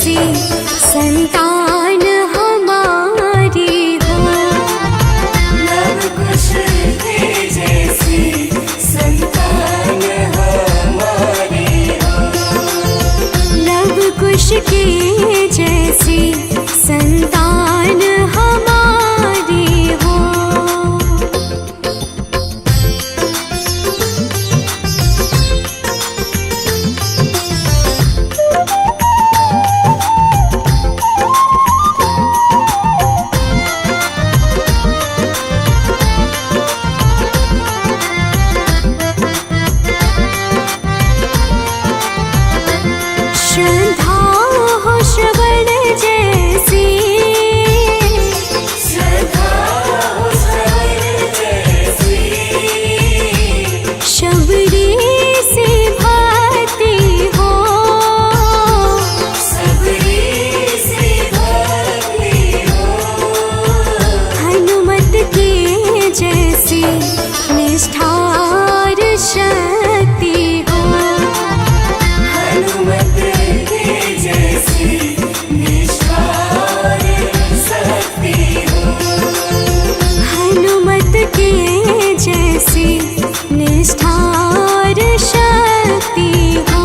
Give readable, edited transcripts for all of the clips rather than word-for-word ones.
जैसी संतान हमारी हो। लव कुश के जैसी संतान हमारी हो। लव कुश के जैसी संतान हमारी हो। श्रद्धा हो श्रवण जैसी, श्रद्धा हो श्रवण जैसी। शबरी से भक्ति हो। सबरी से भक्ति हो। हनुमत के जैसी निष्ठार शक्ति हो। हनुमत के जैसी निष्ठार शक्ति हो। हनुमत के जैसी निष्ठार शक्ति हो।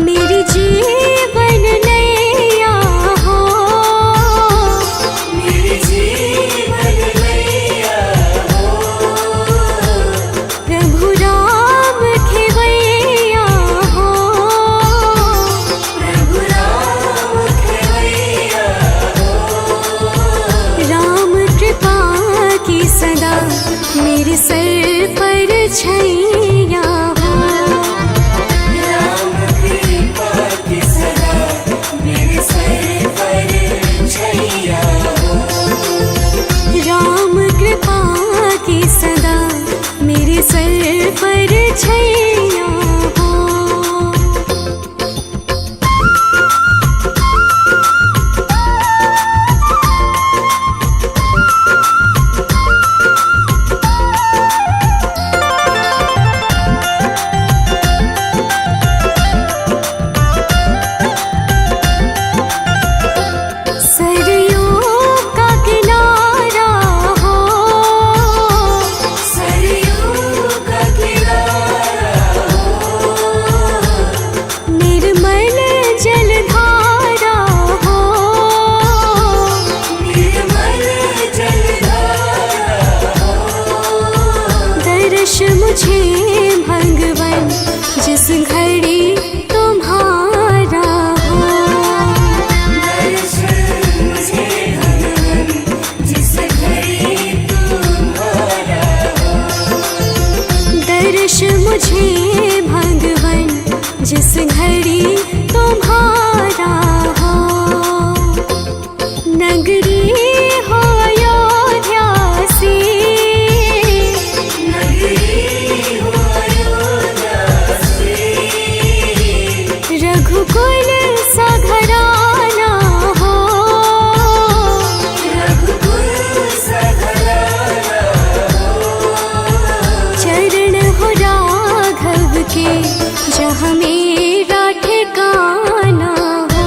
मेरी जीवन नैया हो। मेरी जीवन नैया हो। प्रभु राम खेवैया हो। प्रभु राम खेवैया हो। राम कृपा की सदा मेरे सर पर छैया हो। राम कृपा की सदा मेरे सर पर छैया हो। राम कृपा की सदा मेरे सर पर छैया हो। सरयों का किनारा हो। सरयू का किनारा हो। निर्मल जलधारा हो। निर्मल जलधारा हो। दर्श मुझे भगवन जिस घड़ी तुम्हारा हो। दर्शन मुझे भगवन जिस घड़ी तुम्हारा हो। दर्श मुझे भगवन जिस घड़ी तुम्हारा हो। नगरी हो अयोध्या सी, नगरी हो अयोध्या से। रघुकुल सा घराना हो। रघुकुल सा घराना हो। चरण हो राघव के जहाँ मेरा ठिकाना हो।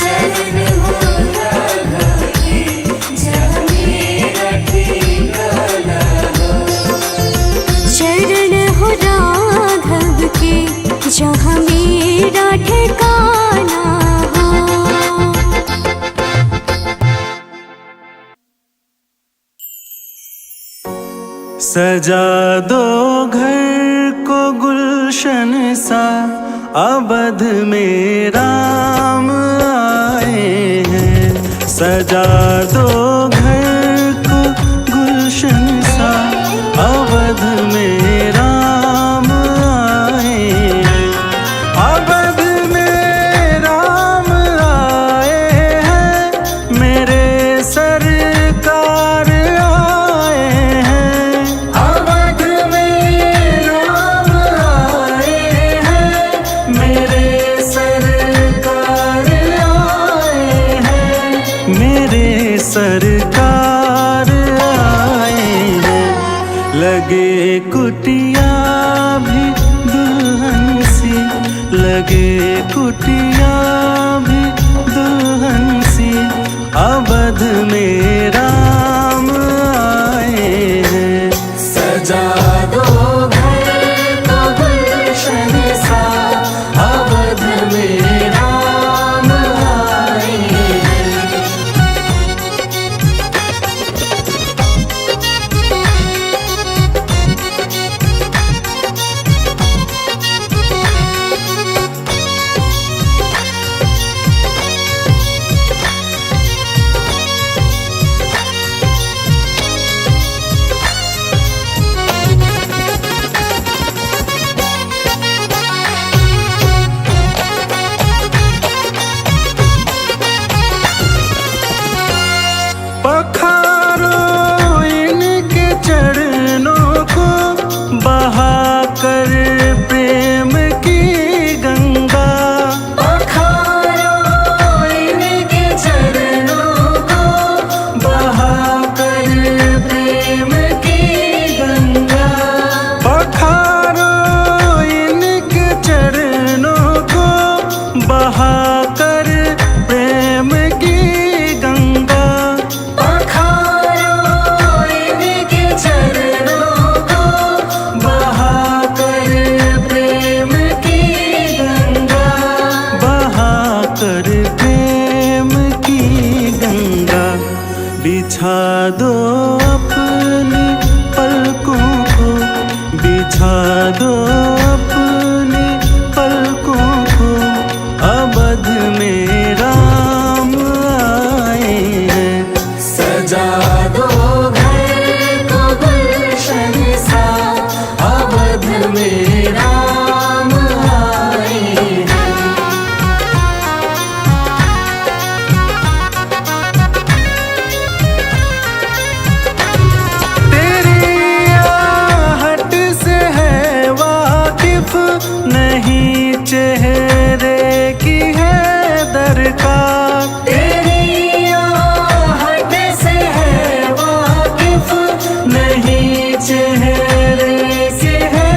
चरण हो राघव के जहाँ मेरा ठिकाना हो। चरण हो राघव के जहाँ मेरा ठिकाना हो। सजा दो घर को गुलशन सा, अवध में राम आए हैं। सजा दो घर को गुलशन सा, अवध में राम आए हैं। अवध में राम आए हैं, मेरे सरकार आए हैं। अवध में राम कुटिया भी दुल्हन सी अवध में राम आए हैं। सजा दो घर को गुलशन सा, अवध में राम आए हैं। पखारो इनके चरणों को बहाकर प्रेम की गंगा। पखारो इनके चरणों को बहाकर प्रेम की गंगा। पखारो इनके चरणों को बहाकर प्रेम की गंगा। पखारो इनके चरणों को बहाकर प्रेम की गंगा। बहाकर प्रेम की गंगा। बिछा दो अपनी पलकों को, बिछा दो अपनी पलकों को, अवध में राम आए हैं। सजा दो घर को गुलशन सा, अवध में राम आए हैं। तेरी आहट से है वाकिफ नहीं चेहरे की है दरकार। तेरी आहट से है वाकिफ, नहीं चेहरे की है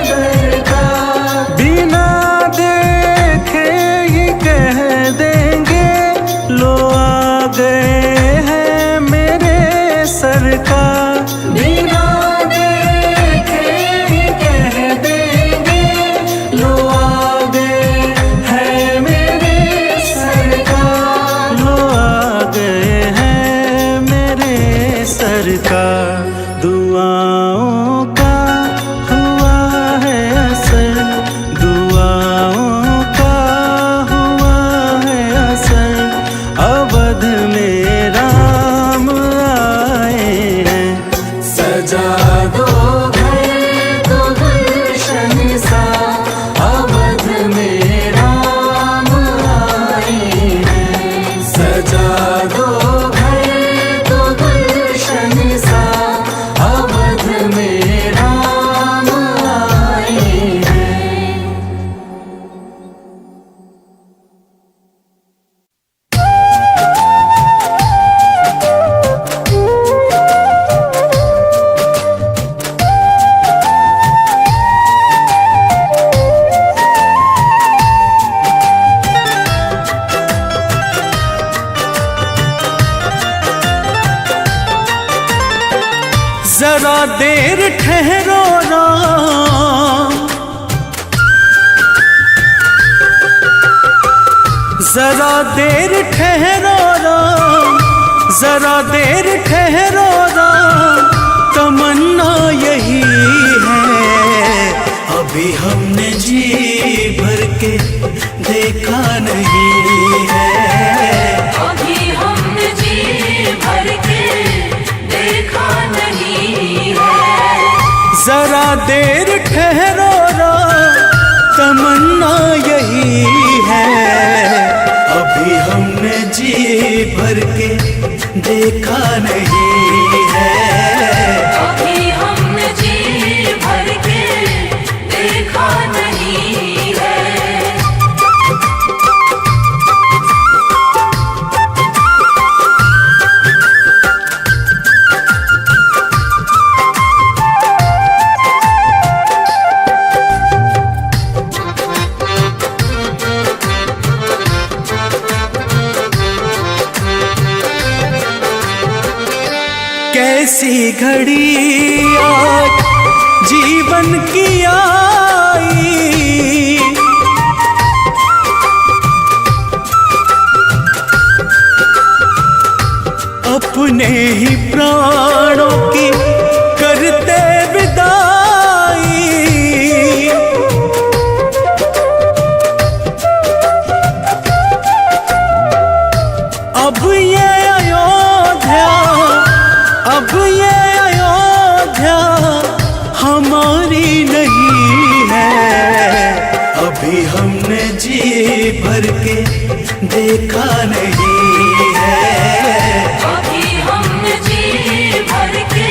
दरकार। बिना देखे ही कह देंगे लो आ गए हैं मेरे सरकार। बिना देखे ही कह देंगे लो आ गए हैं मेरे सरकार। लो आ गए हैं मेरे सरकार। दुआओं का हुआ है असर, दुआओं का हुआ है असर, अवध में राम आए हैं। सजा दो घर को गुलशन सा, अवध में राम आए हैं। सजा दो घर को गुलशन सा, अवध में राम आए हैं। जरा देर ठहरो राम, जरा देर ठहरो राम, जरा देर ठहरो राम, तमन्ना यही है अभी हमने जी भर के देखा नहीं है। अभी हमने जी भर के देखा नहीं है। जरा देर ठहरो राम, तमन्ना यही है अभी हमने जी भर के देखा नहीं है। अभी हमने जी भर के देखा नहीं है। ऐसी घड़ी आज जीवन की आई, अपने ही प्राणों की करते विदाई। अब ये अयोध्या, अब ये अयोध्या हमारी नहीं है। अभी हमने जी भर के देखा नहीं है। अभी हमने जी भर के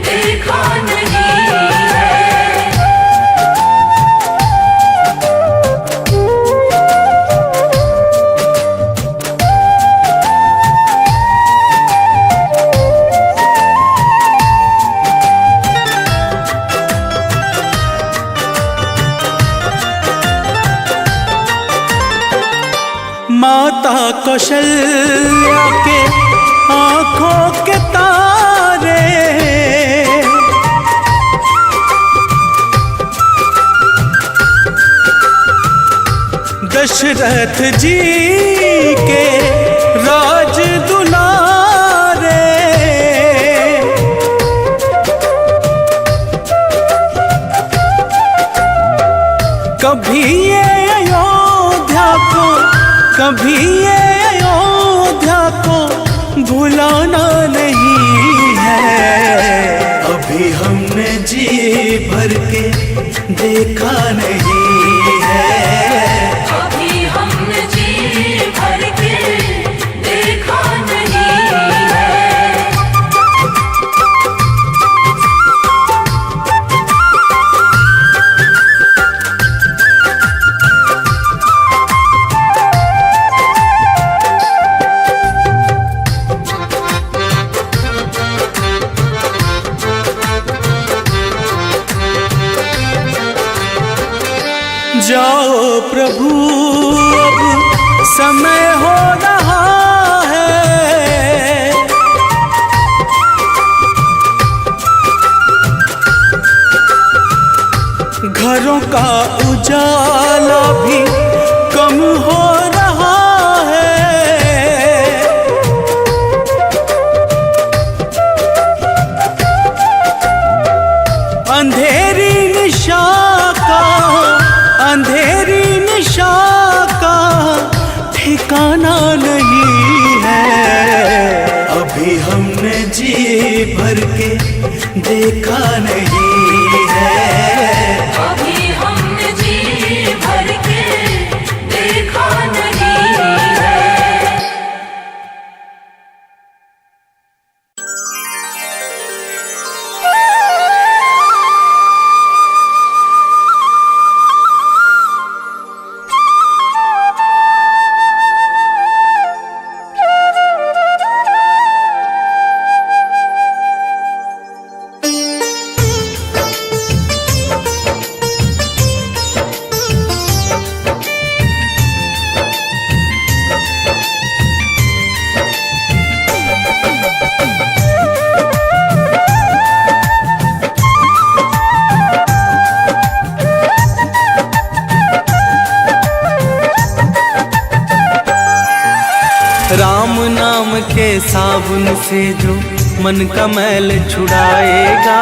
देखा नहीं है। माता कौशल्या के आंखों के तारे, दशरथ जी के राज दुलारे, कभी ये अयोध्या को, कभी ये अयोध्या को भुलाना नहीं है। अभी हमने जी भर के देखा नहीं है। अभी हमने जी भर के देखा नहीं है। जाओ प्रभु अब समय हो रहा है, घरों का उजाला भी कम हो रहा है। अंधेरी निशा का, अंधेरी निशा का ठिकाना नहीं है। अभी हमने जी भर के देखा नहीं है। अभी हमने जी भर के देखा नहीं है। राम नाम के साबुन से जो मन का मैल छुड़ाएगा,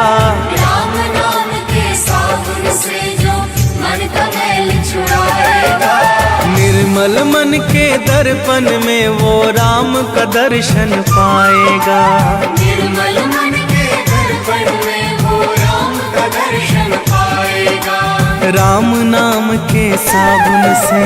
राम नाम के साबुन से जो मन का मैल छुड़ाएगा। निर्मल मन के दर्पण में वो राम का दर्शन पाएगा। निर्मल मन के दर्पण में वो राम का दर्शन पाएगा। राम नाम के साबुन से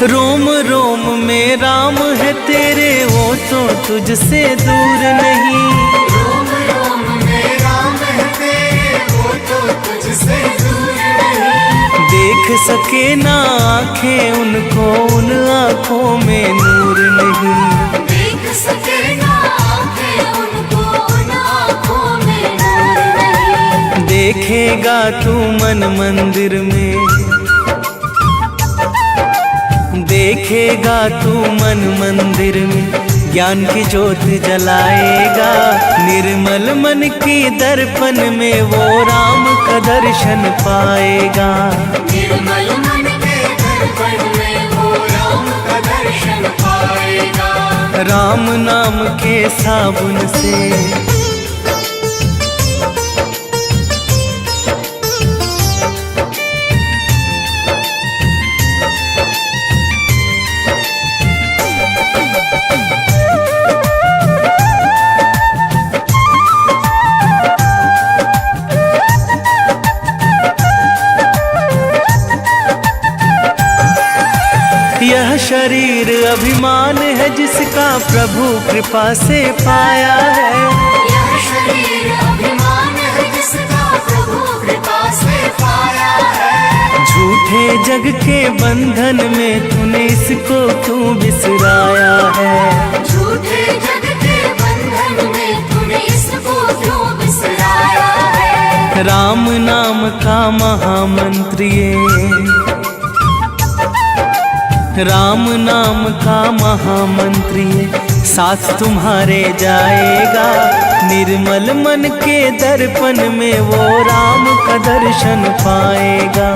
रोम रोम में राम है तेरे, वो तो तुझसे दूर नहीं। रोम रोम में राम है तेरे, वो तो तुझसे दूर नहीं। देख सके ना आंखें उनको, उन आंखों में नूर नहीं। देख सके ना आंखें उनको, उन आंखों में नूर नहीं। देखेगा तू मन मंदिर में, देखेगा तू मन मंदिर में, ज्ञान की ज्योत जलाएगा। निर्मल मन की दर्पण में वो राम का दर्शन पाएगा। निर्मल मन के दर्पण में वो राम का दर्शन पाएगा। राम नाम के साबुन से यह शरीर अभिमान है जिसका प्रभु कृपा से पाया है। यह शरीर अभिमान है जिसका प्रभु कृपा से पाया है। झूठे जग के बंधन में तूने इसको क्यों बिसराया है। झूठे जग के बंधन में तूने इसको क्यों बिसराया है। राम नाम का महामंत्र ये, राम नाम का महामंत्र ये साथ तुम्हारे जाएगा। निर्मल मन के दर्पण में वो राम का दर्शन पाएगा।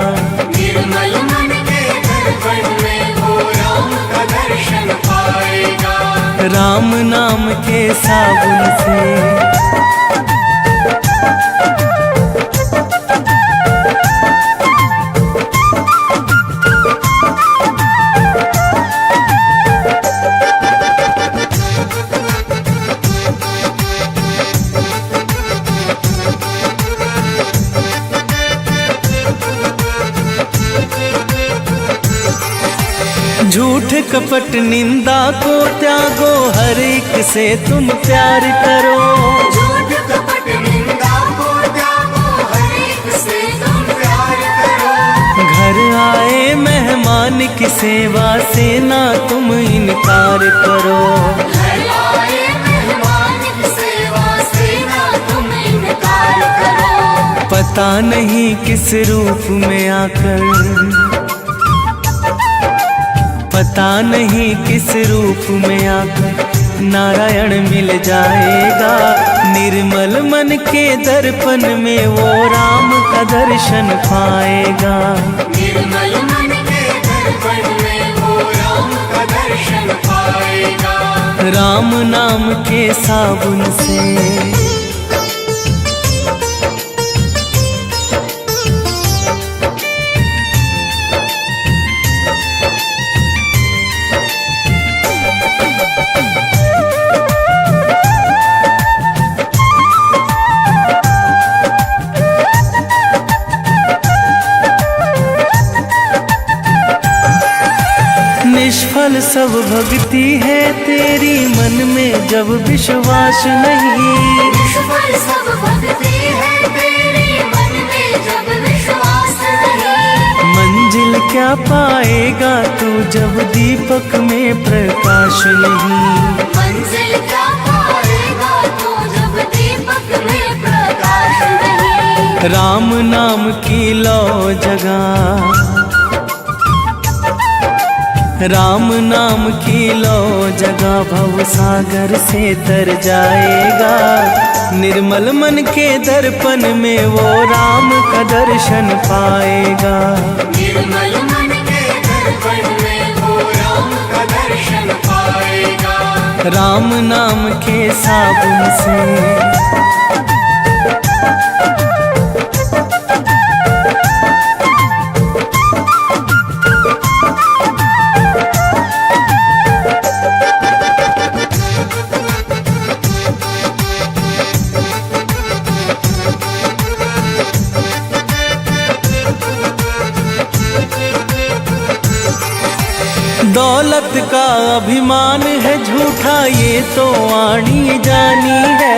निर्मल मन के दर्पण में वो राम का दर्शन पाएगा। राम नाम के साबुन से झूठ कपट निंदा को त्यागो, हर एक से तुम प्यार करो। झूठ कपट निंदा को त्यागो, हर एक से तुम प्यार करो। घर आए मेहमान की सेवा से ना तुम इनकार करो। घर आए मेहमान की सेवा से ना तुम इनकार करो। पता नहीं किस रूप में आकर, पता नहीं किस रूप में आकर नारायण मिल जाएगा। निर्मल मन के दर्पण में वो राम का दर्शन पाएगा। निर्मल मन के दर्पण में वो राम का दर्शन पाएगा। राम नाम के साबुन से निष्फल सब भक्ति है तेरी, मन में जब विश्वास नहीं। निष्फल सब भक्ति है तेरी, मन में जब विश्वास नहीं। मंजिल क्या पाएगा तू जब दीपक में प्रकाश नहीं। मंजिल क्या पाएगा तू जब दीपक में प्रकाश नहीं। राम नाम की लो जगह, राम नाम की लो जगह भव सागर से तर जाएगा। निर्मल मन के दर्पण में वो राम का दर्शन पाएगा। निर्मल मन के दर्पण में वो राम का दर्शन पाएगा। राम नाम के साबुन से दौलत का अभिमान है झूठा ये तो आनी जानी है।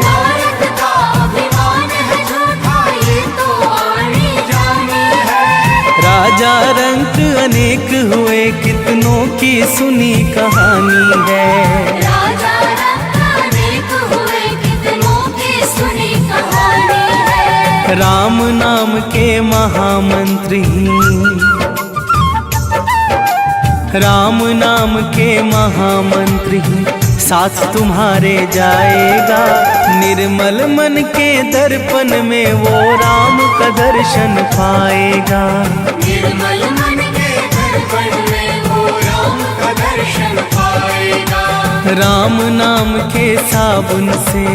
दौलत का अभिमान है झूठा ये तो आनी जानी है। राजा अनेक हुए कितनों की सुनी कहानी है। राजा रंग अनेक हुए कितनों की सुनी कहानी है। राम नाम के महामंत्र ही, राम नाम के महामंत्र ही साथ तुम्हारे जाएगा। निर्मल मन के दर्पण में वो राम का दर्शन पाएगा। निर्मल मन के दर्पण में वो राम का दर्शन पाएगा। राम नाम के साबुन से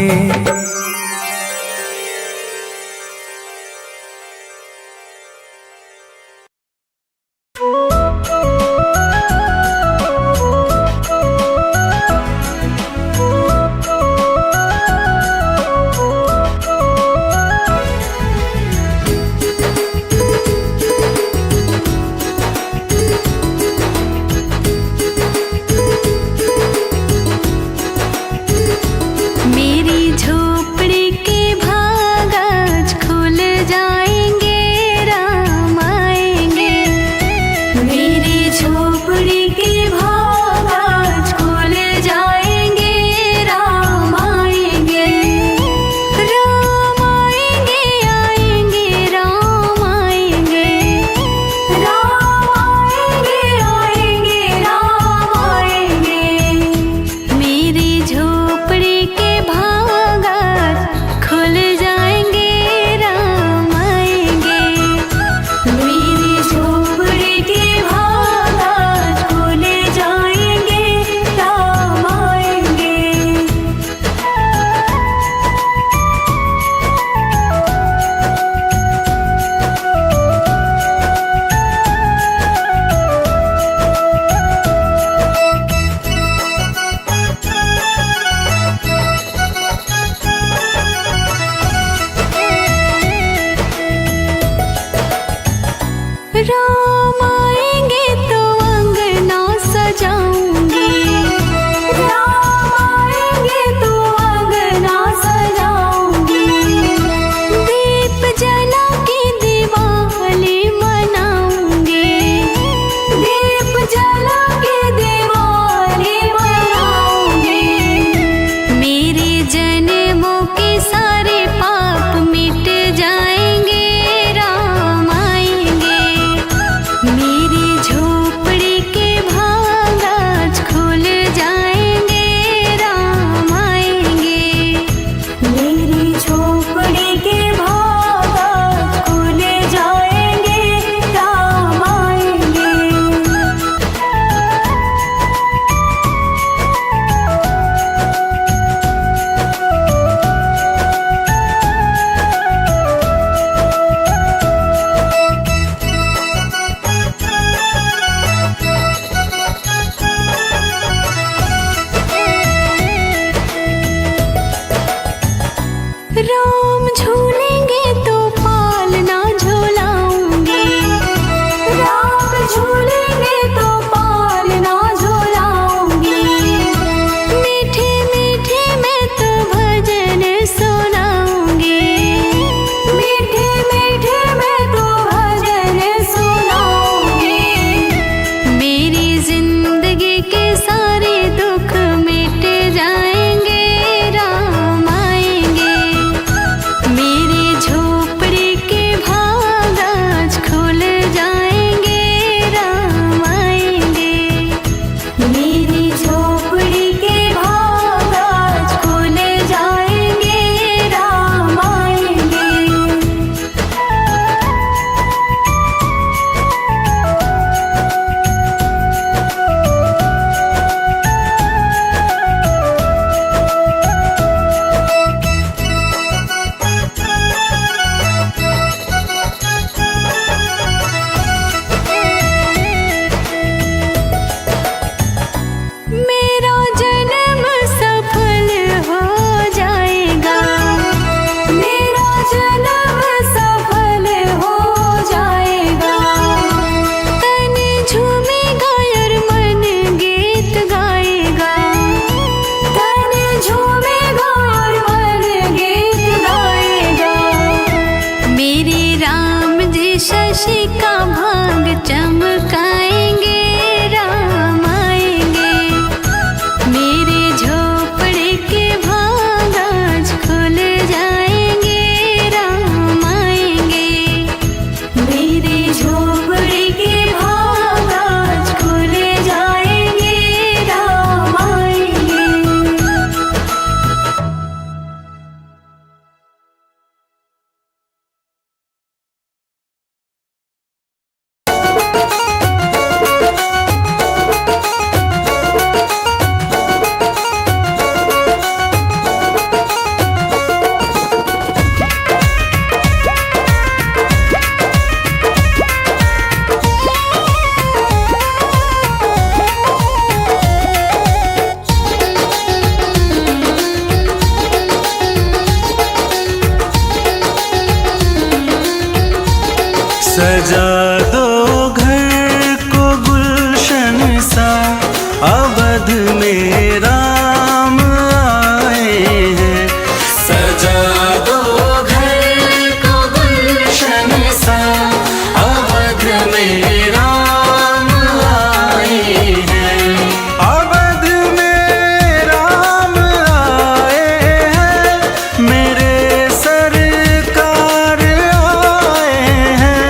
मेरे सजा दो घर को गुलशन सा, अवध में राम आए हैं। सजा दो घर को गुलशन सा, अवध में राम आए हैं। अवध में राम आए हैं, मेरे सरकार आए हैं।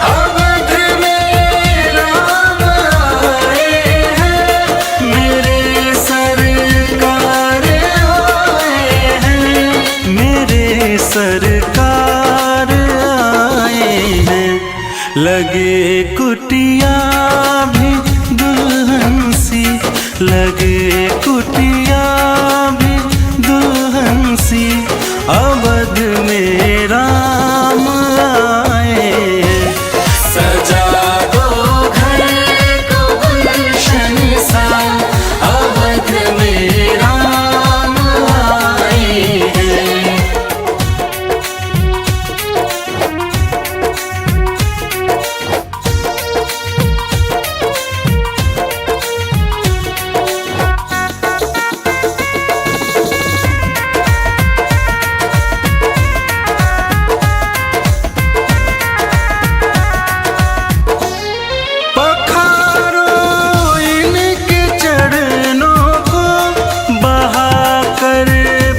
अवध में राम आए हैं, मेरे सरकार आए हैं, मेरे सरकार आए हैं। लगे कुटिया भी दुल्हन सी, लगे कुटिया भी दुल्हन सी, अवध में राम आए हैं। सजा दो घर को गुलशन सा, अवध में राम आए हैं। पखारो इनके चरणों को, बहाकर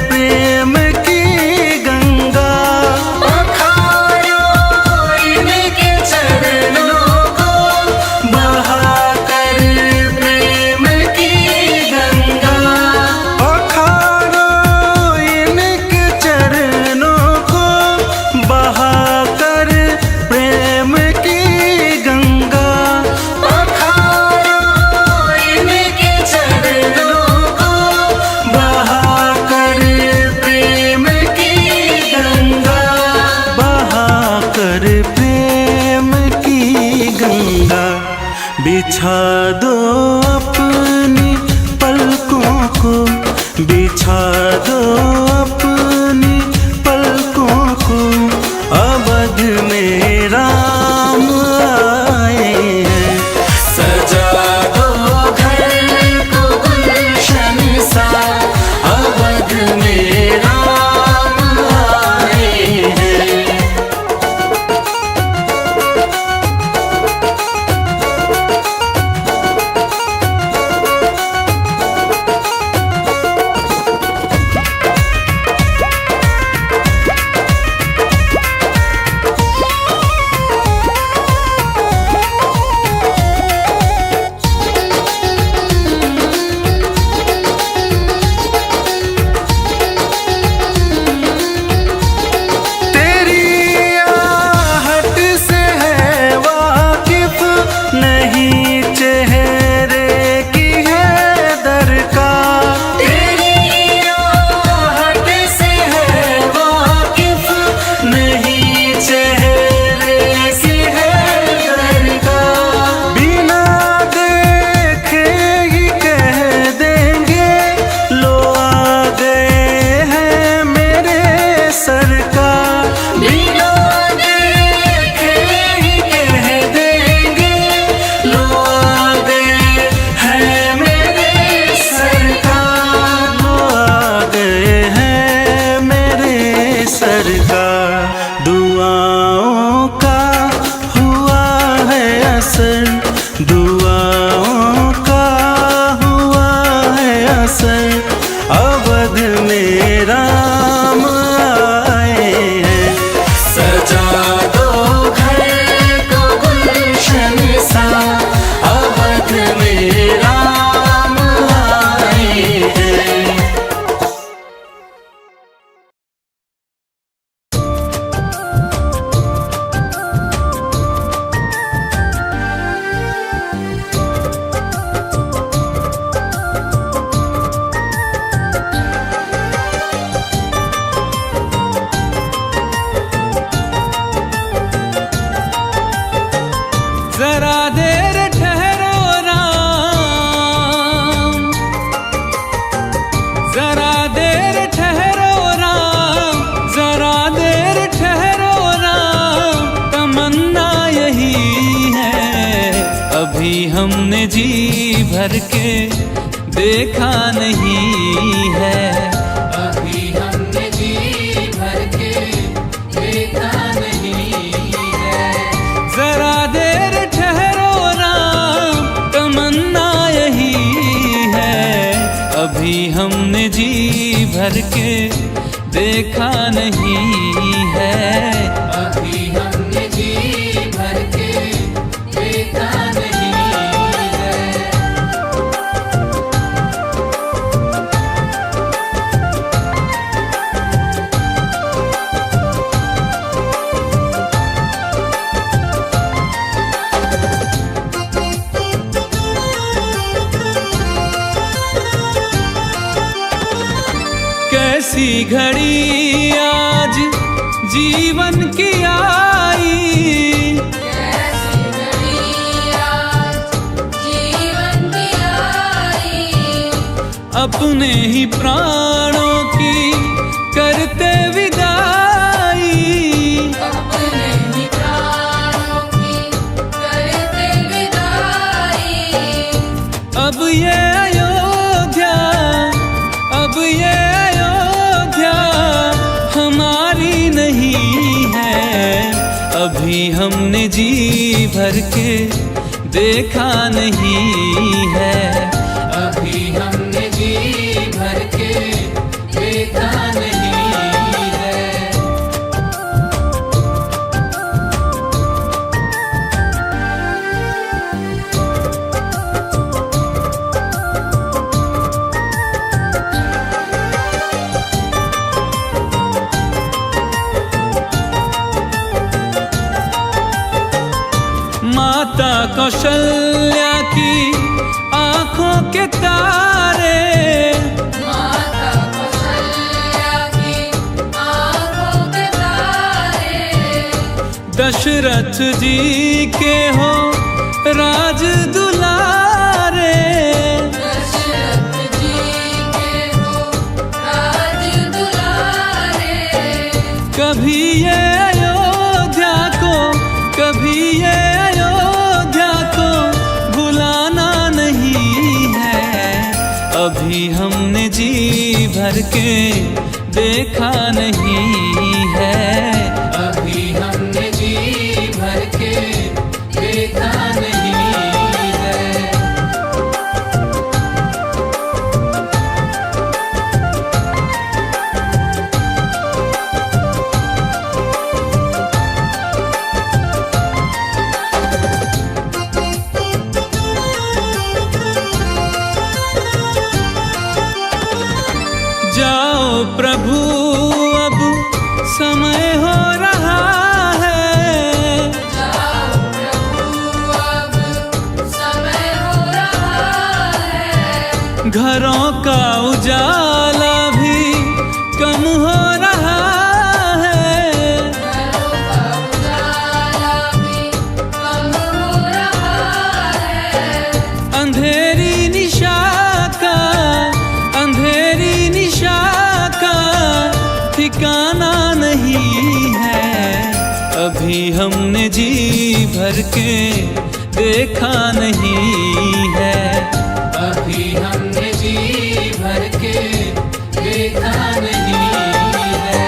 प्रेम की गंगा। पखारो इनके चरणों को, बहाकर प्रेम की गंगा। पखारो इनके चरणों को, बहाकर प्रेम की गंगा। पखारो इनके चरणों को, बहाकर प्रेम की गंगा। बहाकर प्रेम की गंगा। बिछा दो अपनी पलकों को, बिछा दो अपनी पलकों को, अवध में राम आए हैं। सजा दो घर को गुलशन सा, अवध में राम आए हैं। तेरी आहट से है वाकिफ, नहीं चेहरे की है दरकार। तेरी आहट से है वाकिफ, नहीं चेहरे की है दरकार। बिना देखे ही कह देंगे, लो आ गए हैं मेरे सरकार। बिना देखे ही कह देंगे, लो आ गए हैं मेरे सरकार। लो आ गए हैं मेरे सरकार। दुआओं का हुआ है असर, दुआओं का हुआ है असर, अवध में राम आए हैं। सजा दो घर को गुलशन सा, अवध में राम आए हैं। अभी हमने जी भर के देखा नहीं है। अभी हमने जी भर के देखा नहीं है। जरा देर ठहरो राम, तमन्ना यही है। अभी हमने जी भर के देखा नहीं है। अभी हमने जी भर के देखा नहीं है। कैसी घड़ी आज जीवन की आई, कैसी घड़ी आज जीवन की आई। अपने ही प्राणों की करते विदाई। अपने ही प्राणों की करते विदाई। अब ये अयोध्या, अब ये अयोध्या हमारी नहीं है। अभी हमने जी भर के देखा नहीं है। अभी हमने जी भर के देखा नहीं है। माता कौशल्या की आंखों के तारे, माता कौशल्या की आंखों के तारे। दशरथ जी के हो राज दुलारे। दशरथ जी के हो राज दुलारे। कभी ये अयोध्या को, कभी ये अयोध्या को भुलाना नहीं है। अभी हमने जी भर के देखा नहीं है। अभी हमने जी भर के देखा नहीं है। जाओ प्रभु अब समय हो रहा है। जाओ प्रभु अब समय हो रहा है। घरों का उजाला भी कम हो रहा है। घरों का उजाला भी कम हो रहा है। अंधेरी निशा का, अंधेरी निशा का ठिकाना नहीं है। अभी हमने जी भर के देखा नहीं है। अभी हमने जी भर के देखा नहीं है।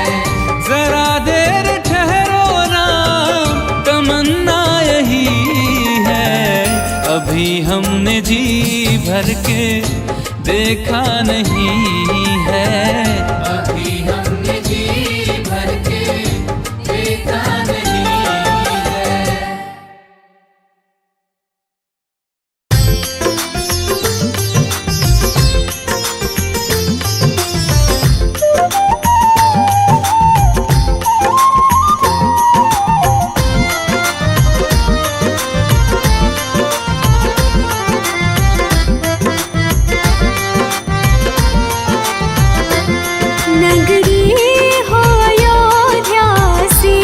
जरा देर ठहरो राम, तमन्ना यही है। अभी हमने जी भर के देखा नहीं है। अभी हमने जी भर के देखा नहीं है। नगरी हो अयोध्या सी,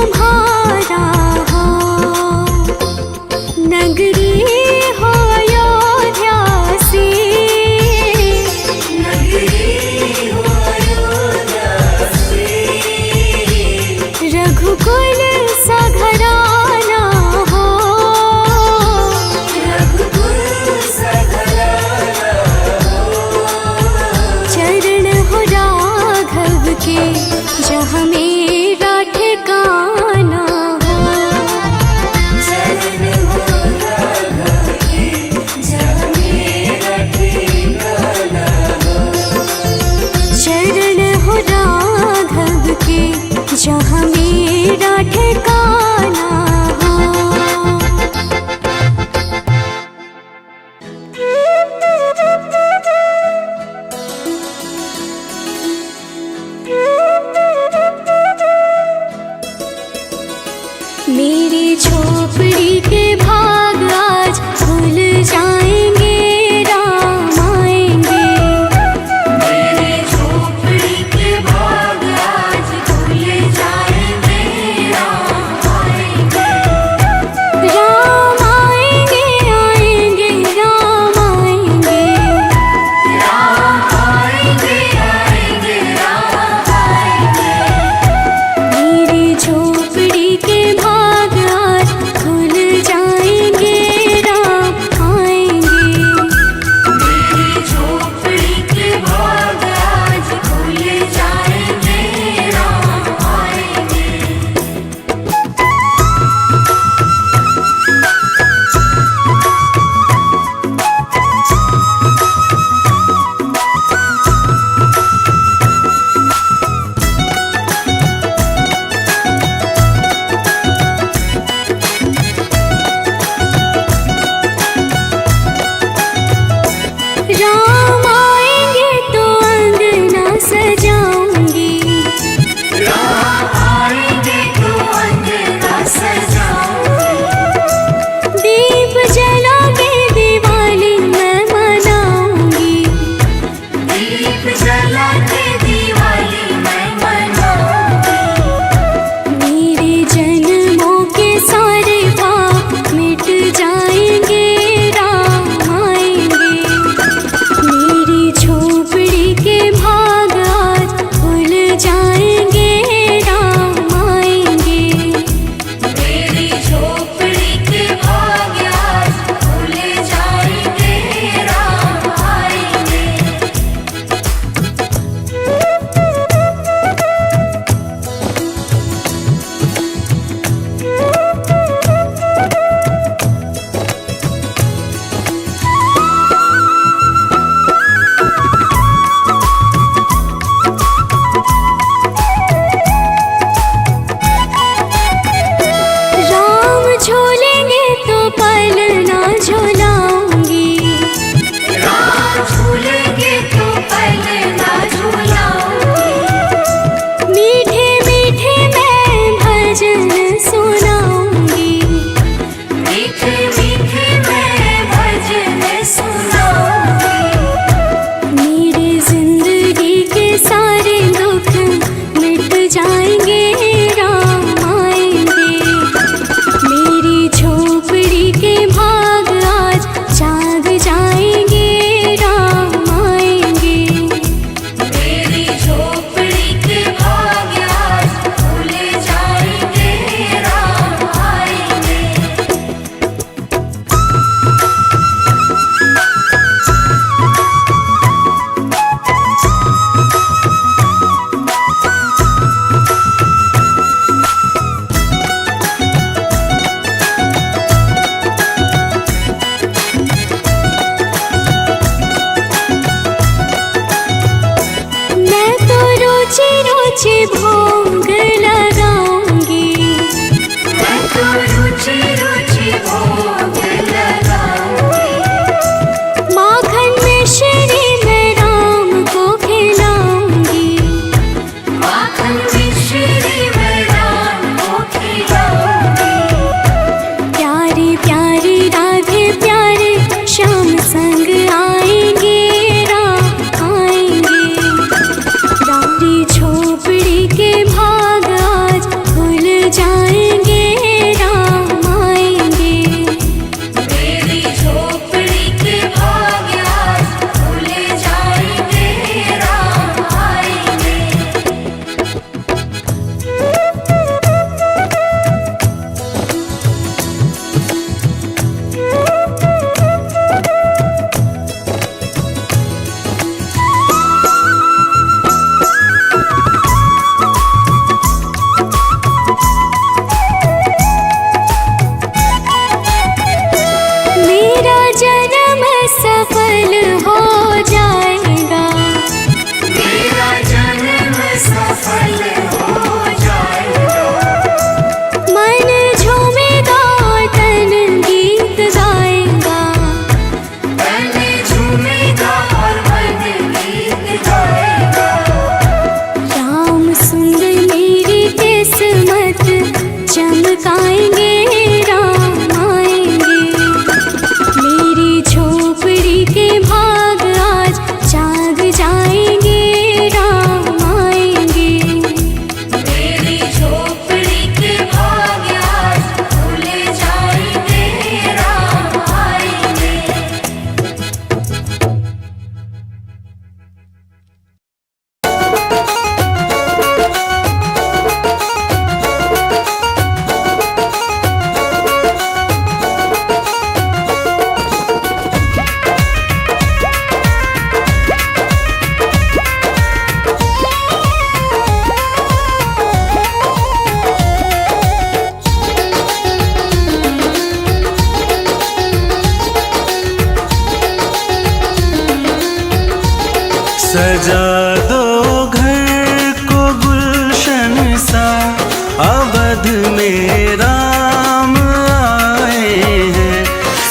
तुम्हारा हो। नगरी हो अयोध्या सी, रघुकुल सा घराना हो। चरण हो राघव के जहाँ मेरा ठिकाना हो। चरण हो राघव के जहाँ मेरा ठिकाना हो। मेरी झोपड़ी के भाग आज खुल जाएंगे, राम आएंगे। मेरी झोपड़ी के भाग आज खुल जाएंगे, राम आएंगे। राम आएंगे, आएंगे, राम आएंगे। राम आएंगे, आएंगे, राम आएंगे। मेरी झोपड़ी के भाग आज खुल जाएंगे, राम आएंगे। मेरी झोपड़ी के भाग आज खुल जाएंगे, राम आएंगे। राम आएंगे तो अंगना सजाऊंगी। राम आएंगे तो अंगना सजाऊंगी। दीप जलाके दिवाली मैं मनाऊंगी। दीप जला के दिवाली मैं मनाऊंगी। मेरे जन्मों के सारे पाप मिट जाएंगे, राम आएंगे। मेरी झोपड़ी के भाग आज खुल जाएंगे, राम आएंगे। मेरी झोपड़ी के भाग आज खुल जाएंगे, राम आएंगे। राम झूलेंगे तो पलना झूलाऊंगी। राम झूलेंगे तो पलना झूलाऊंगी। मीठे मीठे मैं भजन सुनाऊंगी। मीठे मीठे मैं भजन सुनाऊंगी। मेरी जिंदगी के सारे दुख मिट जाएंगे, राम आएंगे। मेरी झोपड़ी के भाग आज जाग जाएंगे, राम आएंगे। मेरी झोपड़ी के भाग आज खुल जाएंगे, राम आएंगे। मैं तो रोचे रोचे भोग लगाऊंगी। मैं तो रुचि रुचि भोग लगाऊंगी। माखन में श्री मैं राम को खिलाऊंगी। माखन मिश्री मैं राम को खिलाऊंगी। प्यारी प्यारी राधे प्यारे श्याम संग आएंगे, राम आएंगे। मेरी झोपड़ी के भाग आज खुल जा चमकाएंगे राम आएंगे। मेरी झोपड़ी के भाग आज जाग जाएंगे राम आएंगे। मेरी झोपड़ी के भाग आज खुल जाएंगे, राम आएंगे। सजा दो घर को गुलशन सा, अवध में राम आए हैं।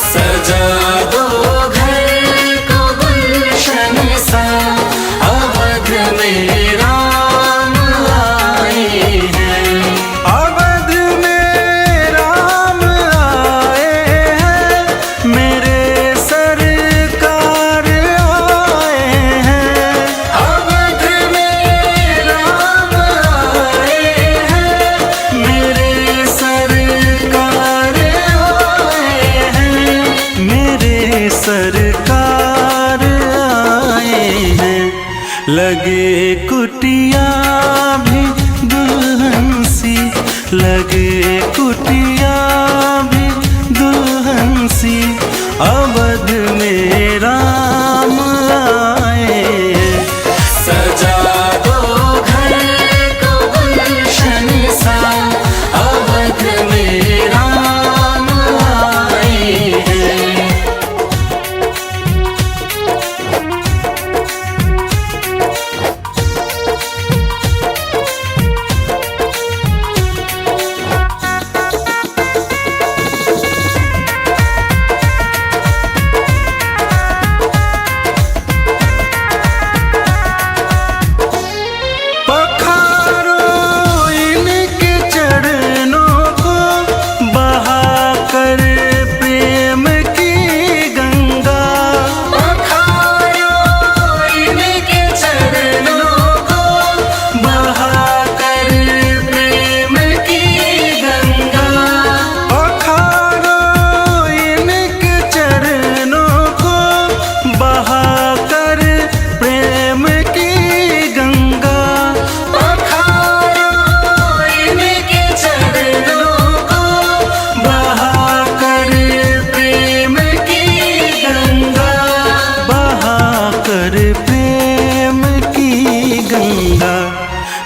सजा दो घर को गुलशन सा, अवध में राम आए हैं। अवध में राम आए हैं, मेरे सरकार आए हैं। अवध में राम आए हैं, मेरे सरकार आए हैं। मेरे सरकार आए हैं। लगे कुटिया भी दुल्हन सी, लगे कुटिया भी दुल्हन सी, अवध में राम आए हैं। सजा दो घर को गुलशन सा, अवध में राम आए हैं।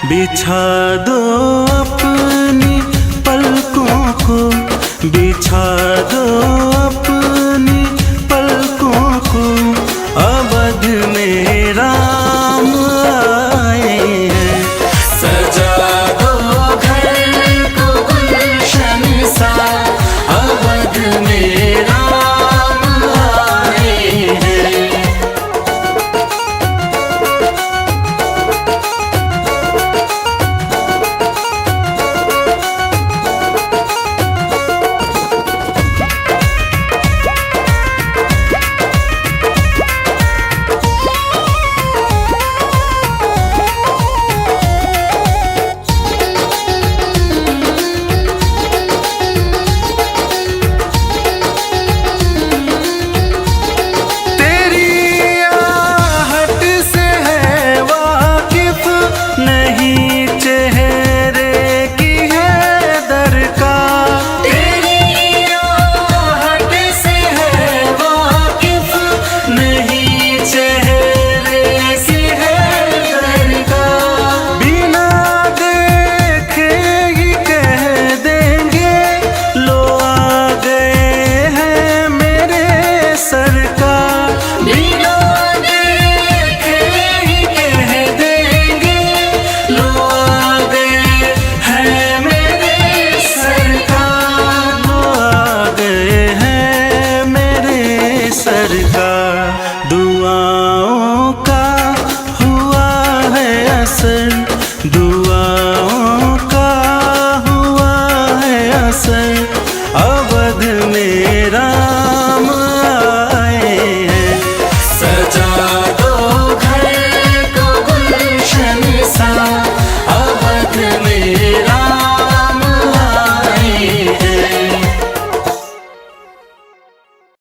बिछा दो अपनी पलकों को, बिछा दो